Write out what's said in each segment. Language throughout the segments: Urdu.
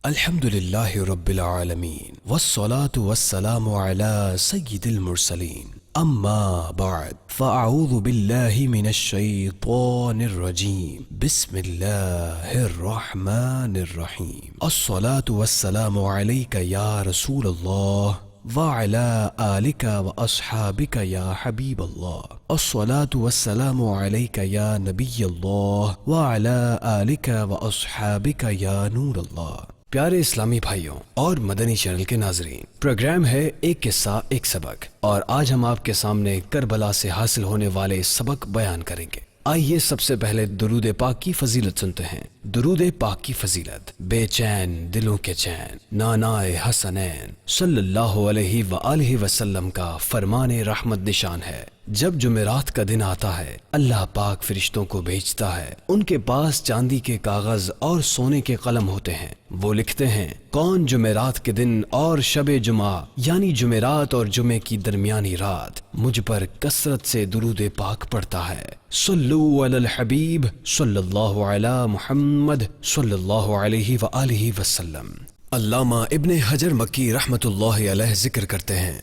الحمد لله رب العالمين والصلاة والسلام على سيد المرسلين أما بعد فأعوذ بالله من الشيطان الرجيم بسم الله الرحمن الرحيم الصلاة والسلام عليك يا رسول الله وعلى آلك وأصحابك يا حبيب الله الصلاة والسلام عليك يا نبي الله وعلى آلك وأصحابك يا نور الله۔ پیارے اسلامی بھائیوں اور مدنی چینل کے ناظرین، پروگرام ہے ایک قصہ ایک سبق، اور آج ہم آپ کے سامنے کربلا سے حاصل ہونے والے سبق بیان کریں گے۔ آئیے سب سے پہلے درود پاک کی فضیلت سنتے ہیں۔ درود پاک کی فضیلت: بے چین دلوں کے چین نانائے حسنین صلی اللہ علیہ وآلہ وسلم کا فرمان رحمت نشان ہے۔ جب جمعرات کا دن آتا ہے، اللہ پاک فرشتوں کو بھیجتا ہے۔ ان کے پاس چاندی کے کاغذ اور سونے کے قلم ہوتے ہیں۔ وہ لکھتے ہیں کون جمعرات کے دن اور شب جمعہ یعنی جمعرات اور جمعے کی درمیانی رات مجھ پر کثرت سے درود پاک پڑھتا ہے۔ صلو علی الحبیب صلی اللہ علی محمد صلی اللہ علیہ وآلہ وسلم۔ علامہ ابن حجر مکی رحمت اللہ علیہ ذکر کرتے ہیں،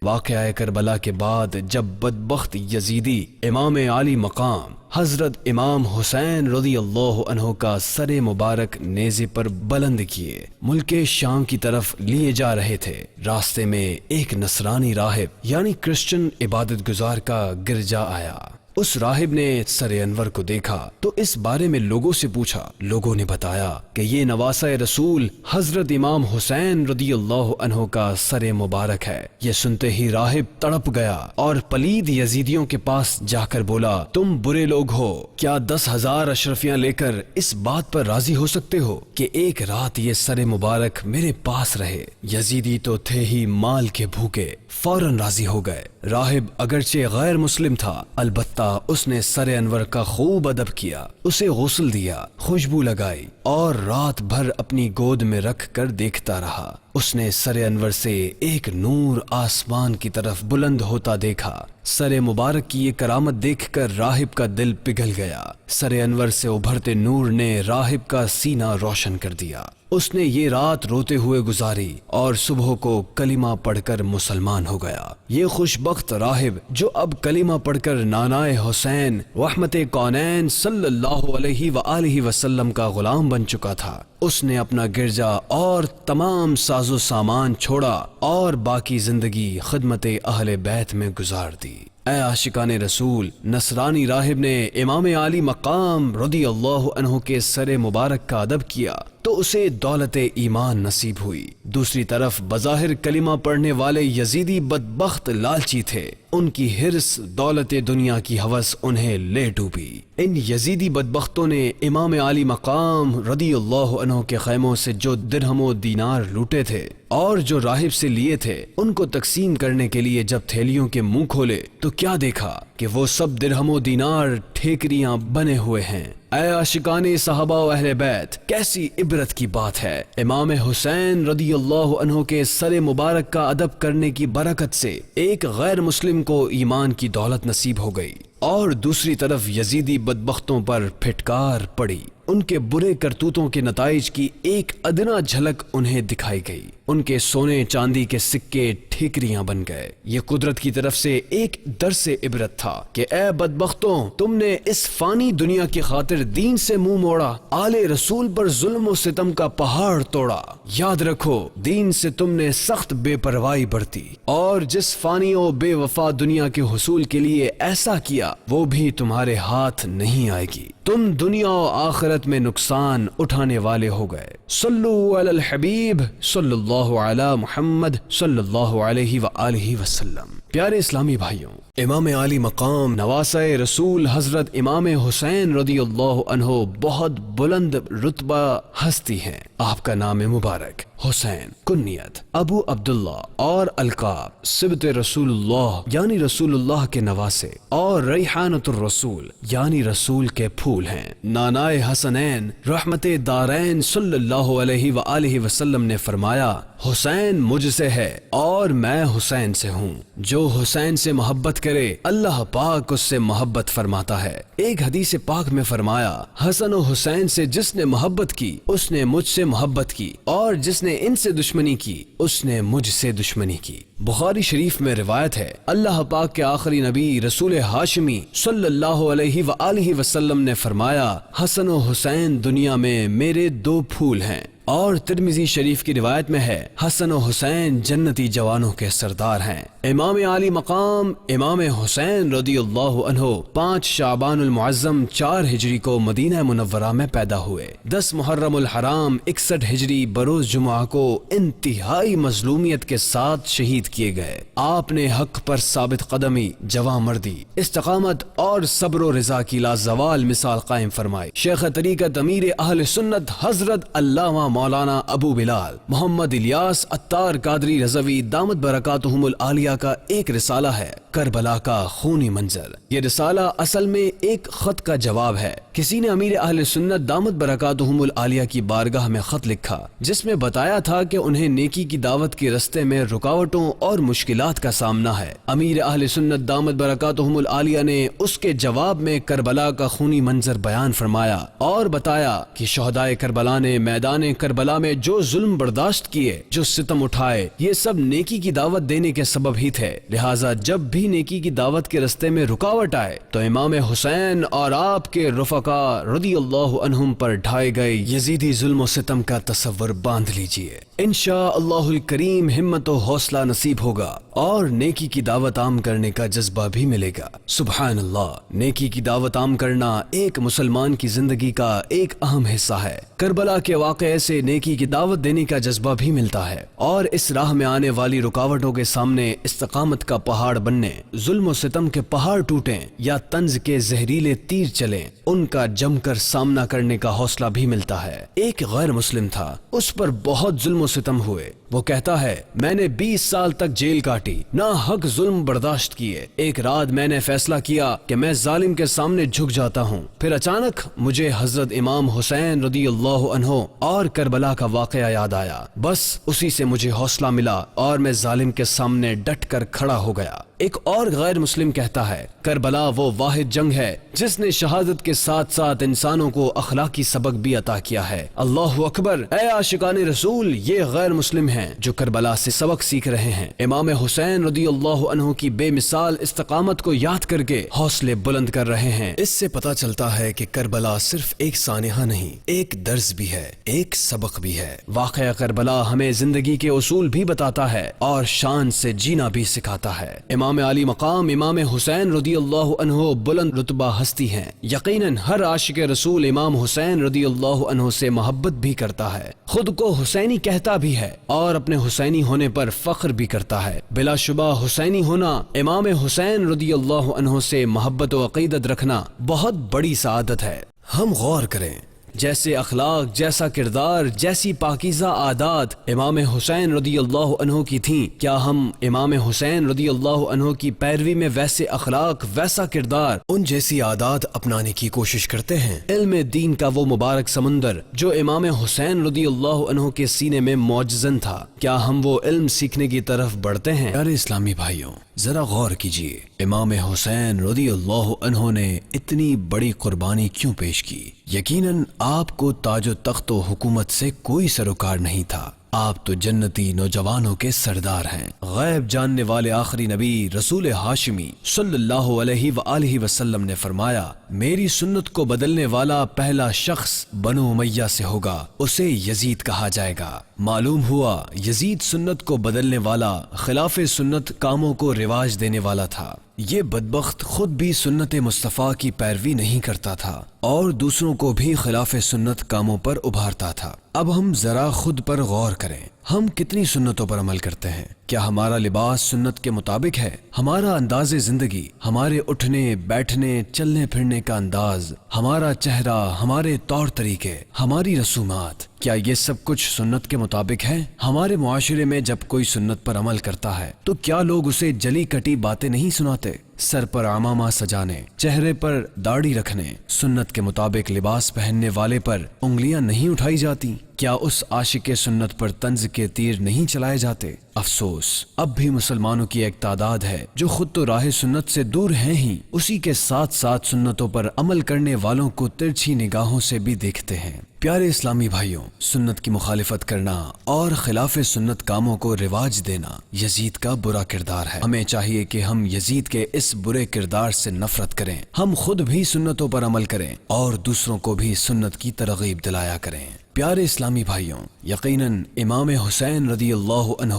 واقعہ کربلا کے بعد جب بدبخت یزیدی امام عالی مقام حضرت امام حسین رضی اللہ عنہ کا سر مبارک نیزے پر بلند کیے ملک شام کی طرف لیے جا رہے تھے، راستے میں ایک نصرانی راہب یعنی کرسچن عبادت گزار کا گرجا آیا۔ اس راہب نے سر انور کو دیکھا تو اس بارے میں لوگوں سے پوچھا۔ لوگوں نے بتایا کہ یہ نواسہ رسول حضرت امام حسین رضی اللہ عنہ کا سر مبارک ہے۔ یہ سنتے ہی راہب تڑپ گیا اور پلید یزیدیوں کے پاس جا کر بولا، تم برے لوگ ہو، کیا 10,000 اشرفیاں لے کر اس بات پر راضی ہو سکتے ہو کہ ایک رات یہ سر مبارک میرے پاس رہے؟ یزیدی تو تھے ہی مال کے بھوکے، فوراً راضی ہو گئے۔ راہب اگرچہ غیر مسلم تھا، البتہ اس نے سر انور کا خوب ادب کیا، اسے غسل دیا، خوشبو لگائی اور رات بھر اپنی گود میں رکھ کر دیکھتا رہا۔ اس نے سر انور سے ایک نور آسمان کی طرف بلند ہوتا دیکھا۔ سر مبارک کی یہ کرامت دیکھ کر راہب کا دل پگھل گیا۔ سر انور سے ابھرتے نور نے راہب کا سینہ روشن کر دیا۔ اس نے یہ رات روتے ہوئے گزاری اور صبح کو کلمہ پڑھ کر مسلمان ہو گیا۔ یہ خوش بخت راہب جو اب کلمہ پڑھ کر نانائے حسین رحمت کونین صلی اللہ علیہ وآلہ وسلم کا غلام بن چکا تھا، اس نے اپنا گرجا اور تمام ساز و سامان چھوڑا اور باقی زندگی خدمت اہل بیت میں گزار دی۔ اے عاشقان رسول، نصرانی راہب نے امام عالی مقام رضی اللہ عنہ کے سر مبارک کا ادب کیا تو اسے دولت ایمان نصیب ہوئی۔ دوسری طرف بظاہر کلمہ پڑھنے والے یزیدی بدبخت لالچی تھے، ان کی حرص دولت دنیا کی ہوس انہیں لے ڈوبی۔ ان یزیدی بدبختوں نے امام عالی مقام رضی اللہ عنہ کے خیموں سے جو درہم و دینار لوٹے تھے اور جو راہب سے لیے تھے، ان کو تقسیم کرنے کے لیے جب تھیلیوں کے منہ کھولے تو کیا دیکھا کہ وہ سب درہم و دینار ٹھیکریاں بنے ہوئے ہیں۔ اے عاشقان صحابہ و اہل بیت، کیسی عبرت کی بات ہے! امام حسین رضی اللہ عنہ کے سر مبارک کا ادب کرنے کی برکت سے ایک غیر مسلم کو ایمان کی دولت نصیب ہو گئی، اور دوسری طرف یزیدی بدبختوں پر پھٹکار پڑی۔ ان کے برے کرتوتوں کے نتائج کی ایک ادنا جھلک انہیں دکھائی گئی۔ ان کے سونے چاندی کے سکے ٹھیکریاں بن گئے۔ یہ قدرت کی طرف سے ایک درس عبرت تھا کہ اے بدبختوں، تم نے اس فانی دنیا کی خاطر دین سے منہ موڑا، آل رسول پر ظلم و ستم کا پہاڑ توڑا۔ یاد رکھو، دین سے تم نے سخت بے پرواہی برتی، اور جس فانی و بے وفا دنیا کے حصول کے لیے ایسا کیا، وہ بھی تمہارے ہاتھ نہیں آئے گی۔ تم دنیا و آخرت میں نقصان اٹھانے والے ہو گئے۔ صلو علی الحبیب صلی اللہ علی محمد صلی اللہ علیہ وآلہ وسلم۔ پیارے اسلامی بھائیوں، امام عالی مقام نواسہ رسول حضرت امام حسین رضی اللہ عنہ بہت بلند رتبہ ہستی ہیں۔ آپ کا نام مبارک حسین، کنیت ابو عبداللہ اور القاب سبط رسول اللہ یعنی رسول اللہ کے نواسے، اور ریحانۃ الرسول یعنی رسول کے پھول ہیں۔ نانائے حسنین رحمت دارین صلی اللہ علیہ وآلہ وسلم نے فرمایا، حسین مجھ سے ہے اور میں حسین سے ہوں، جو حسین سے محبت کرے اللہ پاک اس سے محبت فرماتا ہے۔ ایک حدیث پاک میں فرمایا، حسن و حسین سے جس نے محبت کی اس نے مجھ سے محبت کی، اور جس نے ان سے دشمنی کی اس نے مجھ سے دشمنی کی۔ بخاری شریف میں روایت ہے، اللہ پاک کے آخری نبی رسول ہاشمی صلی اللہ علیہ وآلہ وسلم نے فرمایا، حسن و حسین دنیا میں میرے دو پھول ہیں۔ اور ترمذی شریف کی روایت میں ہے، حسن و حسین جنتی جوانوں کے سردار ہیں۔ امام عالی مقام امام حسین رضی اللہ عنہ 5 شعبان المعظم 4 ہجری کو مدینہ منورہ میں پیدا ہوئے۔ 10 محرم الحرام 61 ہجری بروز جمعہ کو انتہائی مظلومیت کے ساتھ شہید کیے گئے۔ آپ نے حق پر ثابت قدمی، جواں مردی، استقامت اور صبر و رضا کی لازوال مثال قائم فرمائی۔ شیخ طریقت امیر اہل سنت حضرت علامہ مولانا ابو بلال محمد الیاس عطار قادری رضوی دامت برکاتہم العالیہ کا ایک رسالہ ہے، کربلا کا خونی منظر۔ یہ رسالہ اصل میں ایک خط کا جواب ہے۔ کسی نے امیر اہل سنت دامت برکاتہم العالیہ کی بارگاہ میں خط لکھا جس میں بتایا تھا کہ انہیں نیکی کی دعوت کے رستے میں رکاوٹوں اور مشکلات کا سامنا ہے۔ امیر اہل سنت دامت برکاتہم العالیہ نے اس کے جواب میں کربلا کا خونی منظر بیان فرمایا اور بتایا کہ شہدائے کربلا نے میدان کربلا میں جو ظلم برداشت کیے، جو ستم اٹھائے، یہ سب نیکی کی دعوت دینے کے سبب ہی تھے۔ لہٰذا جب بھی نیکی کی دعوت کے رستے میں رکاوٹ آئے تو امام حسین اور آپ کے رفقا رضی اللہ عنہم پر ڈھائے گئے یزیدی ظلم و ستم کا تصور باندھ لیجئے۔ انشاءاللہ الکریم ہمت و حوصلہ نصیب ہوگا اور نیکی کی دعوت عام کرنے کا جذبہ بھی ملے گا۔ سبحان اللہ، نیکی کی دعوت عام کرنا ایک مسلمان کی زندگی کا ایک اہم حصہ ہے۔ کربلا کے واقعے سے نیکی کی دعوت دینے کا جذبہ بھی ملتا ہے، اور اس راہ میں آنے والی رکاوٹوں کے سامنے استقامت کا پہاڑ بننے، ظلم و ستم کے پہاڑ ٹوٹیں یا طنز کے زہریلے تیر چلیں، ان کا جم کر سامنا کرنے کا حوصلہ بھی ملتا ہے۔ ایک غیر مسلم تھا، اس پر بہت ظلم و ستم ہوئے۔ وہ کہتا ہے، میں نے 20 سال تک جیل کاٹی، ناحق ظلم برداشت کیے۔ ایک رات میں نے فیصلہ کیا کہ میں ظالم کے سامنے جھک جاتا ہوں، پھر اچانک مجھے حضرت امام حسین رضی اللہ عنہ اور کربلا کا واقعہ یاد آیا۔ بس اسی سے مجھے حوصلہ ملا اور میں ظالم کے سامنے ڈٹ کر کھڑا ہو گیا۔ ایک اور غیر مسلم کہتا ہے، کربلا وہ واحد جنگ ہے جس نے شہادت کے ساتھ ساتھ انسانوں کو اخلاقی سبق بھی عطا کیا ہے۔ اللہ اکبر، اے عاشقان رسول، یہ غیر مسلم ہیں جو کربلا سے سبق سیکھ رہے ہیں۔ امام حسین رضی اللہ عنہ کی بے مثال استقامت کو یاد کر کے حوصلے بلند کر رہے ہیں۔ اس سے پتہ چلتا ہے کہ کربلا صرف ایک سانحہ نہیں، ایک درس بھی ہے، ایک سبق بھی ہے۔ واقعہ کربلا ہمیں زندگی کے اصول بھی بتاتا ہے اور شان سے جینا بھی سکھاتا ہے۔ امام علی مقام امام حسین رضی اللہ عنہ بلند رتبہ ہستی ہیں۔ یقیناً ہر عاشق رسول امام حسین رضی اللہ عنہ سے محبت بھی کرتا ہے، خود کو حسینی کہتا بھی ہے اور اپنے حسینی ہونے پر فخر بھی کرتا ہے۔ بلا شبہ حسینی ہونا، امام حسین رضی اللہ عنہ سے محبت و عقیدت رکھنا بہت بڑی سعادت ہے۔ ہم غور کریں، جیسے اخلاق، جیسا کردار، جیسی پاکیزہ عادات امام حسین رضی اللہ عنہ کی تھیں، کیا ہم امام حسین رضی اللہ عنہ کی پیروی میں ویسے اخلاق، ویسا کردار، ان جیسی عادات اپنانے کی کوشش کرتے ہیں؟ علم دین کا وہ مبارک سمندر جو امام حسین رضی اللہ عنہ کے سینے میں معجزن تھا، کیا ہم وہ علم سیکھنے کی طرف بڑھتے ہیں؟ پیارے اسلامی بھائیوں، ذرا غور کیجیے، امام حسین رضی اللہ عنہ نے اتنی بڑی قربانی کیوں پیش کی؟ یقیناً آپ کو تاج و تخت و حکومت سے کوئی سروکار نہیں تھا، آپ تو جنتی نوجوانوں کے سردار ہیں۔ غیب جاننے والے آخری نبی رسول ہاشمی صلی اللہ علیہ وآلہ وسلم نے فرمایا، میری سنت کو بدلنے والا پہلا شخص بنو امیہ سے ہوگا، اسے یزید کہا جائے گا۔ معلوم ہوا یزید سنت کو بدلنے والا، خلاف سنت کاموں کو رواج دینے والا تھا۔ یہ بدبخت خود بھی سنت مصطفیٰ کی پیروی نہیں کرتا تھا اور دوسروں کو بھی خلاف سنت کاموں پر ابھارتا تھا۔ اب ہم ذرا خود پر غور کریں، ہم کتنی سنتوں پر عمل کرتے ہیں؟ کیا ہمارا لباس سنت کے مطابق ہے؟ ہمارا انداز زندگی، ہمارے اٹھنے بیٹھنے چلنے پھرنے کا انداز، ہمارا چہرہ، ہمارے طور طریقے، ہماری رسومات، کیا یہ سب کچھ سنت کے مطابق ہے؟ ہمارے معاشرے میں جب کوئی سنت پر عمل کرتا ہے تو کیا لوگ اسے جلی کٹی باتیں نہیں سناتے؟ سر پر عمامہ سجانے، چہرے پر داڑھی رکھنے، سنت کے مطابق لباس پہننے والے پر انگلیاں نہیں اٹھائی جاتی؟ کیا اس عاشق سنت پر طنز کے تیر نہیں چلائے جاتے؟ افسوس، اب بھی مسلمانوں کی ایک تعداد ہے جو خود تو راہ سنت سے دور ہیں ہی، اسی کے ساتھ ساتھ سنتوں پر عمل کرنے والوں کو ترچھی نگاہوں سے بھی دیکھتے ہیں۔ پیارے اسلامی بھائیوں، سنت کی مخالفت کرنا اور خلاف سنت کاموں کو رواج دینا یزید کا برا کردار ہے۔ ہمیں چاہیے کہ ہم یزید کے اس برے کردار سے نفرت کریں، ہم خود بھی سنتوں پر عمل کریں اور دوسروں کو بھی سنت کی ترغیب دلایا کریں۔ پیارے اسلامی بھائیوں، یقیناً امام حسین رضی اللہ عنہ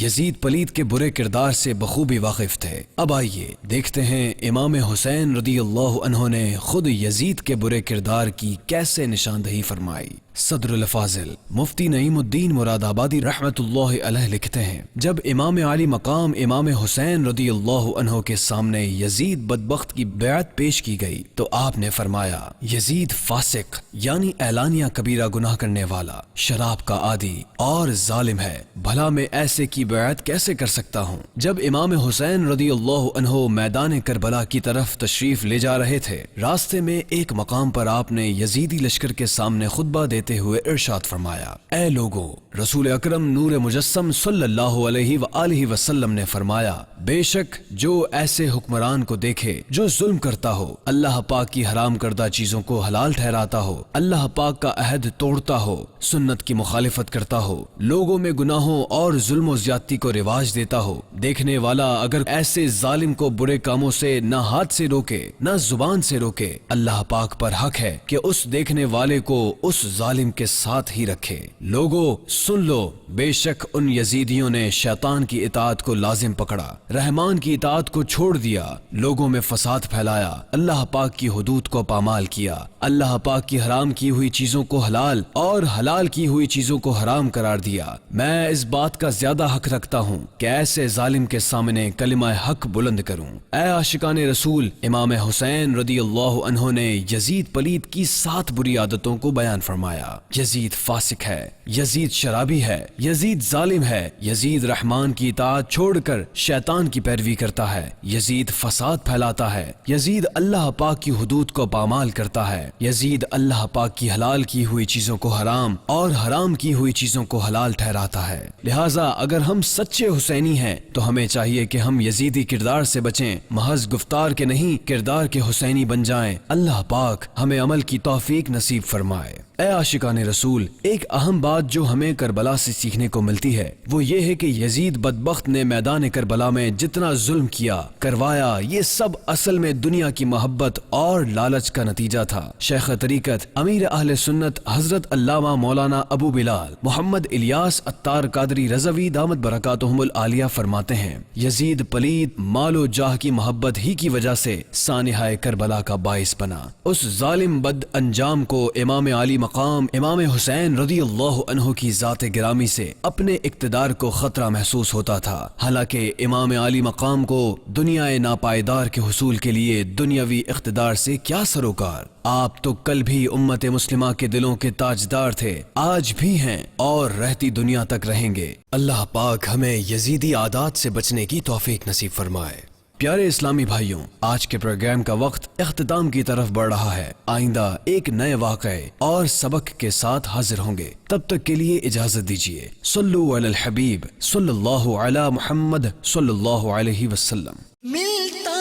یزید پلید کے برے کردار سے بخوبی واقف تھے۔ اب آئیے دیکھتے ہیں امام حسین رضی اللہ عنہ نے خود یزید کے برے کردار کی کیسے نشاندہی فرمائی۔ صدر الفاضل مفتی نعیم الدین مراد آبادی رحمت اللہ علیہ لکھتے ہیں، جب امام علی مقام امام حسین رضی اللہ عنہ کے سامنے یزید بدبخت کی بیعت پیش کی گئی تو آپ نے فرمایا، یزید فاسق یعنی اعلانیہ کبیرہ گناہ کرنے والا، شراب کا عادی اور ظالم ہے، بھلا میں ایسے کی بیعت کیسے کر سکتا ہوں؟ جب امام حسین رضی اللہ عنہ میدان کربلا کی طرف تشریف لے جا رہے تھے، راستے میں ایک مقام پر آپ نے یزیدی لشکر کے سامنے خطبہ دیتے ہوئے ارشاد فرمایا، اے لوگو، رسول اکرم نور مجسم صلی اللہ علیہ وآلہ وسلم نے فرمایا، بے شک جو ایسے حکمران کو دیکھے جو ظلم کرتا ہو، اللہ پاک کی حرام کردہ چیزوں کو حلال ٹھہراتا ہو، اللہ پاک کا عہد توڑتا ہو، سنت کی مخالفت کرتا ہو، لوگوں میں گناہوں اور ظلم و زیادتی کو رواج دیتا ہو، دیکھنے والا اگر ایسے ظالم کو برے کاموں سے نہ ہاتھ سے روکے نہ زبان سے روکے، اللہ پاک پر حق ہے کہ اس دیکھنے والے کو اس ظالم کے ساتھ ہی رکھے۔ لوگو سن لو، بے شک ان یزیدیوں نے شیطان کی اطاعت کو لازم پکڑا، رحمان کی اطاعت کو چھوڑ دیا، لوگوں میں فساد پھیلایا، اللہ پاک کی حدود کو پامال کیا، اللہ پاک کی حرام کی ہوئی چیزوں کو حلال اور حلال کی ہوئی چیزوں کو حرام قرار دیا۔ میں اس بات کا زیادہ حق رکھتا ہوں کہ ایسے ظالم کے سامنے کلمہ حق بلند کروں۔ اے عاشقان رسول، امام حسین رضی اللہ عنہ نے یزید پلید کی 7 بری عادتوں کو بیان فرمایا۔ یزید فاسق ہے، یزید شرابی ہے، یزید ظالم ہے، یزید رحمان کی اطاعت چھوڑ کر شیطان کی پیروی کرتا ہے، یزید فساد پھیلاتا ہے، یزید اللہ پاک کی حدود کو پامال کرتا ہے، یزید اللہ پاک کی حلال کی ہوئی چیزوں کو حرام اور حرام کی ہوئی چیزوں کو حلال ٹھہراتا ہے۔ لہٰذا اگر ہم سچے حسینی ہیں تو ہمیں چاہیے کہ ہم یزیدی کردار سے بچیں، محض گفتار کے نہیں کردار کے حسینی بن جائیں۔ اللہ پاک ہمیں عمل کی توفیق نصیب فرمائے۔ اے عاشقان رسول، ایک اہم بات جو ہمیں کربلا سے سیکھنے کو ملتی ہے وہ یہ ہے کہ یزید بدبخت نے میدان کربلا میں جتنا ظلم کیا کروایا، یہ سب اصل میں دنیا کی محبت اور لالچ کا نتیجہ تھا۔ شیخ طریقت امیر اہل سنت حضرت علامہ مولانا ابو بلال محمد الیاس عطار قادری رضوی دامت برکاتہم العالیہ فرماتے ہیں، یزید پلید مال و جاہ کی محبت ہی کی وجہ سے سانحہ کربلا کا باعث بنا۔ اس ظالم بد انجام کو امام علی مقام امام حسین رضی اللہ عنہ کی ذات گرامی سے اپنے اقتدار کو خطرہ محسوس ہوتا تھا، حالانکہ امام علی مقام کو دنیا ناپائیدار کے حصول کے لیے دنیاوی اقتدار سے کیا سروکار۔ آپ تو کل بھی امت مسلمہ کے دلوں کے تاجدار تھے، آج بھی ہیں اور رہتی دنیا تک رہیں گے۔ اللہ پاک ہمیں یزیدی عادات سے بچنے کی توفیق نصیب فرمائے۔ پیارے اسلامی بھائیوں، آج کے پروگرام کا وقت اختتام کی طرف بڑھ رہا ہے۔ آئندہ ایک نئے واقعے اور سبق کے ساتھ حاضر ہوں گے، تب تک کے لیے اجازت دیجیے۔ صلو علی الحبیب صلی اللہ علی محمد صلی اللہ علیہ وسلم۔ ملتا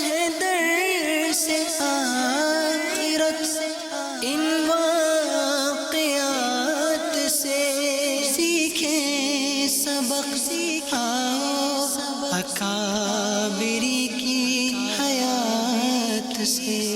ہے در سے آخرت ان واقعات سے، سیکھیں سبق اکابری کی حیات سے۔